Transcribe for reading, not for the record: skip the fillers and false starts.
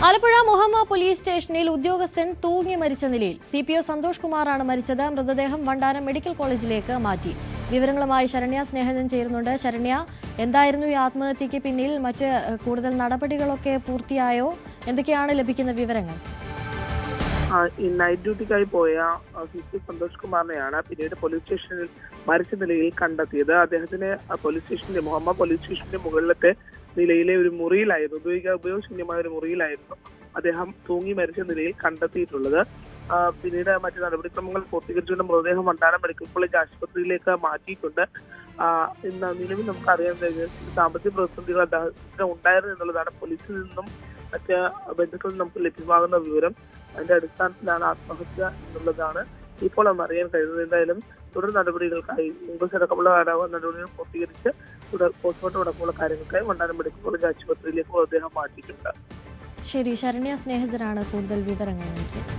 Alappuzha Muhamma police സ്റ്റേഷനിൽ ഉദ്യോഗസ്ഥൻ തൂങ്ങി മരിച്ച നിലയിൽ CPO സന്തോഷ് കുമാറാണ് മരിച്ചത്. മൃതദേഹം വണ്ടാനം മെഡിക്കൽ കോളേജിലേക്ക് മാറ്റി. വിവരങ്ങളുമായി ശരണ്യ സ്നേഹജൻ ചേരുന്നുണ്ട്. ശരണ്യ, എന്തായിരുന്നു ഈ ആത്മഹത്യക്ക് പിന്നിൽ? മറ്റ് കൂടുതൽ നടപടികളൊക്കെ പൂർത്തിയായോ? എന്തൊക്കെയാണ് ലഭിക്കുന്ന വിവരങ്ങൾ? ഈ നൈറ്റ് ഡ്യൂട്ടിക്കായി പോയ CPO സന്തോഷ് കുമാറിനെയാണ് പിന്നീട് പോലീസ് സ്റ്റേഷനിൽ മരിച്ച നിലയിൽ കണ്ടെത്തിയത്. അദ്ദേഹത്തിന് മുഹമ്മ പോലീസ് സ്റ്റേഷന്റെ മുകളിലത്തെ നിലയിലെ ഒരു മുറിയിലായിരുന്നു, ഉപയോഗശൂന്യമായ ഒരു മുറിയിലായിരുന്നു അദ്ദേഹം തൂങ്ങി മരിച്ച നിലയിൽ കണ്ടെത്തിയിട്ടുള്ളത്. പിന്നീട് മറ്റു നടപടിക്രമങ്ങൾ പൂർത്തീകരിച്ചുകൊണ്ട് മൃതദേഹം വണ്ടാനം മെഡിക്കൽ കോളേജ് ആശുപത്രിയിലേക്ക് മാറ്റിയിട്ടുണ്ട്. ഇന്ന് നിലവിൽ നമുക്കറിയാൻ കഴിഞ്ഞത് സാമ്പത്തിക പ്രതിസന്ധികൾ അദ്ദേഹത്തിന് ഉണ്ടായിരുന്നു എന്നുള്ളതാണ് പോലീസിൽ നിന്നും മറ്റ് ബന്ധുക്കളിൽ നിന്നും നമുക്ക് ലഭ്യമാകുന്ന വിവരം. അതിന്റെ അടിസ്ഥാനത്തിലാണ് ആത്മഹത്യ എന്നുള്ളതാണ് ഇപ്പോൾ നാം അറിയാൻ കഴിയുന്നത്. എന്തായാലും തുടർ നടപടികൾക്കായി ഇൻക്വസ്റ്റ് അടക്കമുള്ള നടപടികൾ പൂർത്തീകരിച്ച് പോസ്റ്റ്മോർട്ടം അടക്കമുള്ള കാര്യങ്ങൾക്കായി വണ്ടാനം മെഡിക്കൽ കോളേജ് ആശുപത്രിയിലേക്ക് മൃതദേഹം മാറ്റിയിട്ടുണ്ട്. ശരി, ശരണ്യ സ്നേഹജനാണ് കൂടുതൽ വിവരങ്ങൾ നൽകിയത്.